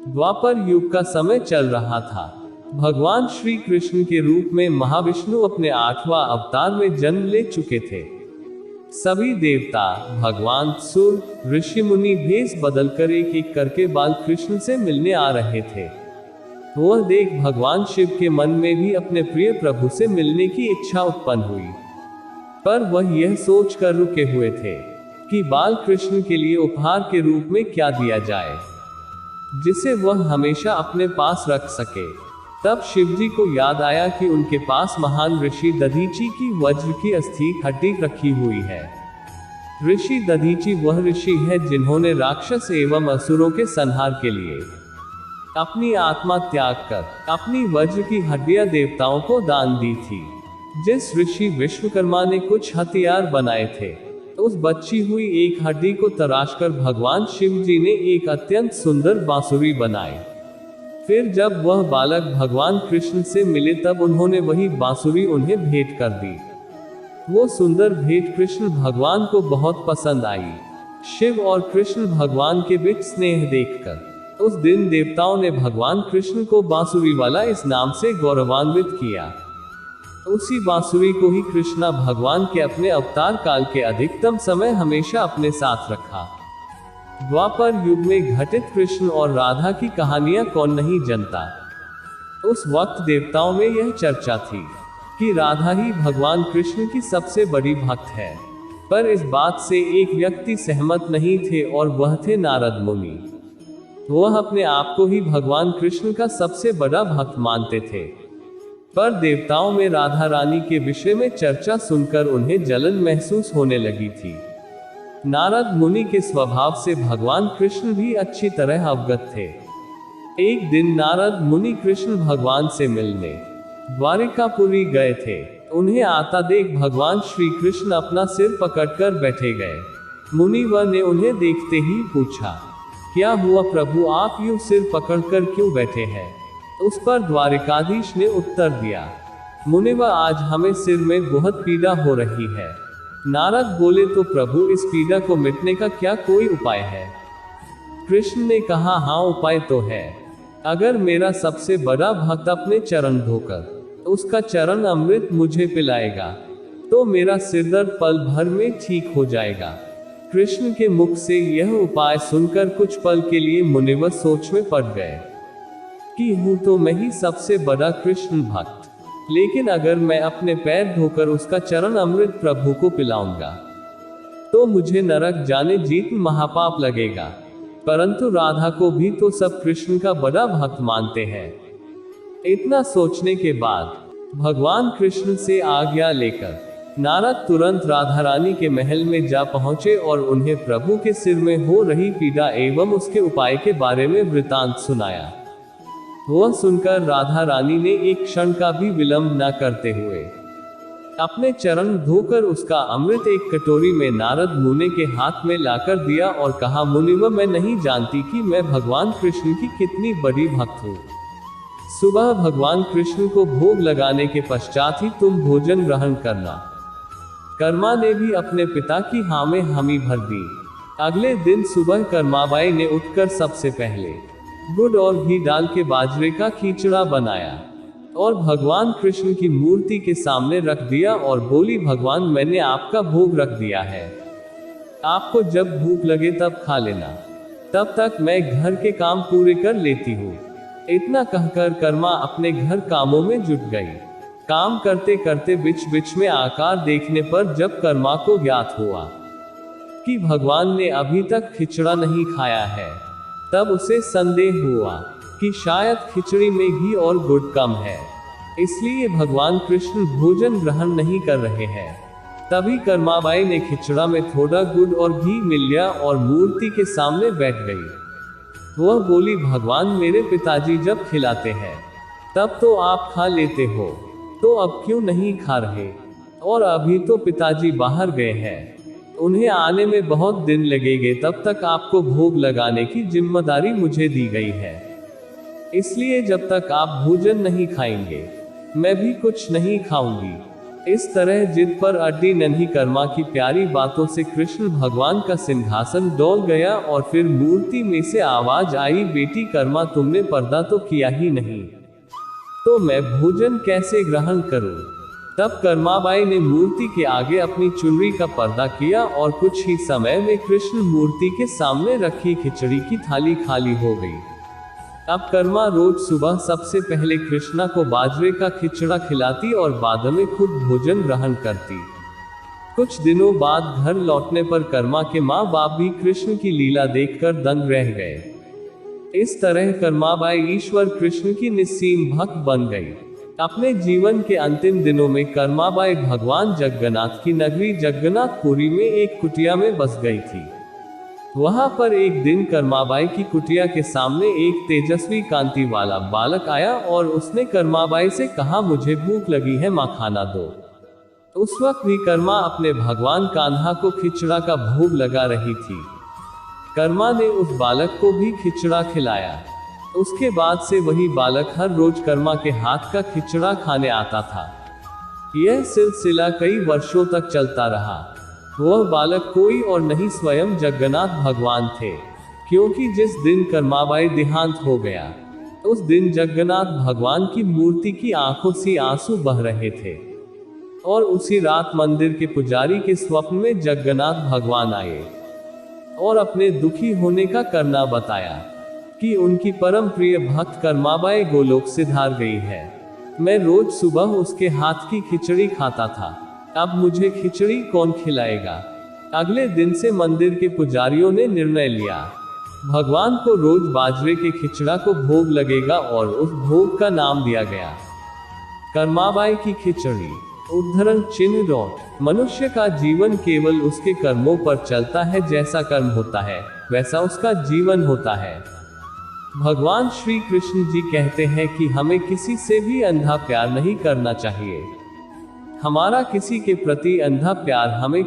द्वापर युग का समय चल रहा था। भगवान श्री कृष्ण के रूप में महाविष्णु अपने 8वां अवतार में जन्म ले चुके थे। सभी देवता, भगवान, सुर, ऋषि मुनि भेष बदलकर एक एक करके बाल कृष्ण से मिलने आ रहे थे। वह देख भगवान शिव के मन में भी अपने प्रिय प्रभु से मिलने की इच्छा उत्पन्न हुई, पर वह यह सोच कर रुके हुए थे कि बाल कृष्ण के लिए उपहार के रूप में क्या दिया जाए जिसे वह हमेशा अपने पास रख सके। तब शिवजी को याद आया कि उनके पास महान ऋषि दधीची की वज्र की अस्थि हड्डी रखी हुई है। ऋषि दधीची वह ऋषि है जिन्होंने राक्षस एवं असुरों के संहार के लिए अपनी आत्मा त्याग कर अपनी वज्र की हड्डियां देवताओं को दान दी थी। जिस ऋषि विश्वकर्मा ने कुछ हथियार बनाए थे, उस बची हुई एक हड्डी को तराशकर भगवान शिव जी ने एक अत्यंत सुंदर बांसुरी बनाई। फिर जब वह बालक भगवान कृष्ण से मिले तब उन्होंने वही बांसुरी उन्हें भेंट कर दी। वो सुंदर भेंट कृष्ण भगवान को बहुत पसंद आई। शिव और कृष्ण भगवान के बीच स्नेह देखकर उस दिन देवताओं ने भगवान कृष्ण को बांसुरी वाला इस नाम से गौरवान्वित किया। उसी बांसुरी को ही कृष्णा भगवान के अपने अवतार काल के अधिकतम समय हमेशा अपने साथ रखा। द्वापर युग में घटित कृष्ण और राधा की कहानियां कौन नहीं जानता। उस वक्त देवताओं में यह चर्चा थी कि राधा ही भगवान कृष्ण की सबसे बड़ी भक्त है, पर इस बात से एक व्यक्ति सहमत नहीं थे और वह थे नारद मुनि। वह अपने आप को ही भगवान कृष्ण का सबसे बड़ा भक्त मानते थे, पर देवताओं में राधा रानी के विषय में चर्चा सुनकर उन्हें जलन महसूस होने लगी थी। नारद मुनि के स्वभाव से भगवान कृष्ण भी अच्छी तरह अवगत थे। एक दिन नारद मुनि कृष्ण भगवान से मिलने द्वारिकापुरी गए थे। उन्हें आता देख भगवान श्री कृष्ण अपना सिर पकड़कर बैठे गए। मुनिवर ने उन्हें देखते ही पूछा, क्या हुआ प्रभु, आप यूं सिर पकड़कर क्यों बैठे हैं? उस पर द्वारिकाधीश ने उत्तर दिया, मुनिवर, आज हमें सिर में बहुत पीड़ा हो रही है। नारद बोले, तो प्रभु, इस पीड़ा को मिटने का क्या कोई उपाय है? कृष्ण ने कहा, हाँ, उपाय तो है। अगर मेरा सबसे बड़ा भक्त अपने चरण धोकर उसका चरण अमृत मुझे पिलाएगा तो मेरा सिरदर्द पल भर में ठीक हो जाएगा। कृष्ण के मुख से यह उपाय सुनकर कुछ पल के लिए मुनिवर सोच में पड़ गए कि हूं तो मैं ही सबसे बड़ा कृष्ण भक्त, लेकिन अगर मैं अपने पैर धोकर उसका चरण अमृत प्रभु को पिलाऊंगा तो मुझे नरक जाने जीत महापाप लगेगा। परंतु राधा को भी तो सब कृष्ण का बड़ा भक्त मानते हैं। इतना सोचने के बाद भगवान कृष्ण से आज्ञा लेकर नारद तुरंत राधा रानी के महल में जा पहुंचे और उन्हें प्रभु के सिर में हो रही पीड़ा एवं उसके उपाय के बारे में वृतांत सुनाया। वह सुनकर राधा रानी ने एक क्षण का भी विलंब न करते हुए अपने चरण धोकर उसका अमृत एक कटोरी में नारद मुनि के हाथ में लाकर दिया और कहा, मुनिवर, मैं नहीं जानती कि मैं भगवान कृष्ण की कितनी बड़ी भक्त हूँ। सुबह भगवान कृष्ण को भोग लगाने के पश्चात ही तुम भोजन ग्रहण करना। कर्मा ने भी अपने पिता की हाँ में हामी भर दी। अगले दिन सुबह कर्माबाई ने उठकर सबसे पहले गुड़ और घी डाल के बाजरे का खिचड़ा बनाया और भगवान कृष्ण की मूर्ति के सामने रख दिया और बोली, भगवान, मैंने आपका भोग रख दिया है, आपको जब भूख लगे तब खा लेना, तब तक मैं घर के काम पूरे कर लेती हूँ। इतना कहकर कर्मा अपने घर कामों में जुट गई। काम करते करते बीच बीच में आकार देखने पर जब कर्मा को ज्ञात हुआ कि भगवान ने अभी तक खिचड़ा नहीं खाया है, तब उसे संदेह हुआ कि शायद खिचड़ी में घी और गुड़ कम है, इसलिए भगवान कृष्ण भोजन ग्रहण नहीं कर रहे हैं। तभी कर्माबाई ने खिचड़ा में थोड़ा गुड़ और घी मिल लिया और मूर्ति के सामने बैठ गई। वह बोली, भगवान, मेरे पिताजी जब खिलाते हैं तब तो आप खा लेते हो, तो अब क्यों नहीं खा रहे? और अभी तो पिताजी बाहर गए हैं, उन्हें आने में बहुत दिन लगेंगे, तब तक आपको भोग लगाने की जिम्मेदारी मुझे दी गई है। इसलिए जब तक आप भोजन नहीं खाएंगे मैं भी कुछ नहीं खाऊंगी। इस तरह जिद पर अड्डी नन्ही कर्मा की प्यारी बातों से कृष्ण भगवान का सिंहासन डोल गया और फिर मूर्ति में से आवाज आई, बेटी कर्मा तुमने पर्दा तो किया ही नहीं, तो मैं भोजन कैसे ग्रहण करूं? तब कर्माबाई ने मूर्ति के आगे अपनी चुनरी का पर्दा किया और कुछ ही समय में कृष्ण मूर्ति के सामने रखी खिचड़ी की थाली खाली हो गई। अब कर्मा रोज सुबह सबसे पहले कृष्णा को बाजरे का खिचड़ा खिलाती और बाद में खुद भोजन ग्रहण करती। कुछ दिनों बाद घर लौटने पर कर्मा के माँ बाप भी कृष्ण की लीला देखकर दंग रह गए। इस तरह कर्माबाई ईश्वर कृष्ण की निस्सीम भक्त बन गई। अपने जीवन के अंतिम दिनों में कर्माबाई भगवान जगन्नाथ की नगरी जगन्नाथपुरी में एक कुटिया में बस गई थी। वहां पर एक दिन कर्माबाई की कुटिया के सामने एक तेजस्वी कांति वाला बालक आया और उसने कर्माबाई से कहा, मुझे भूख लगी है, माँ खाना दो। उस वक्त भी कर्मा अपने भगवान कान्हा को खिचड़ा का भोग लगा रही थी। कर्मा ने उस बालक को भी खिचड़ा खिलाया। उसके बाद से वही बालक हर रोज कर्मा के हाथ का खिचड़ा खाने आता था। यह सिलसिला कई वर्षों तक चलता रहा। वह बालक कोई और नहीं स्वयं जगन्नाथ भगवान थे, क्योंकि जिस दिन कर्माबाई देहांत हो गया उस दिन जगन्नाथ भगवान की मूर्ति की आंखों से आंसू बह रहे थे। और उसी रात मंदिर के पुजारी के स्वप्न में जगन्नाथ भगवान आए और अपने दुखी होने का करना बताया कि उनकी परम प्रिय भक्त कर्माबाई गोलोक से धार गई है। मैं रोज सुबह उसके हाथ की खिचड़ी खाता था, अब मुझे खिचड़ी कौन खिलाएगा? अगले दिन से मंदिर के पुजारियों ने निर्णय लिया, भगवान को रोज बाजरे के खिचड़ा को भोग लगेगा और उस भोग का नाम दिया गया कर्माबाई की खिचड़ी। उद्धरण चिन्ह डॉट। मनुष्य का जीवन केवल उसके कर्मों पर चलता है, जैसा कर्म होता है वैसा उसका जीवन होता है। भगवान श्री कृष्ण जी कहते हैं कि हमें किसी से भी अंधा प्यार नहीं करना चाहिए। हमारा किसी के प्रति अंधा प्यार हमें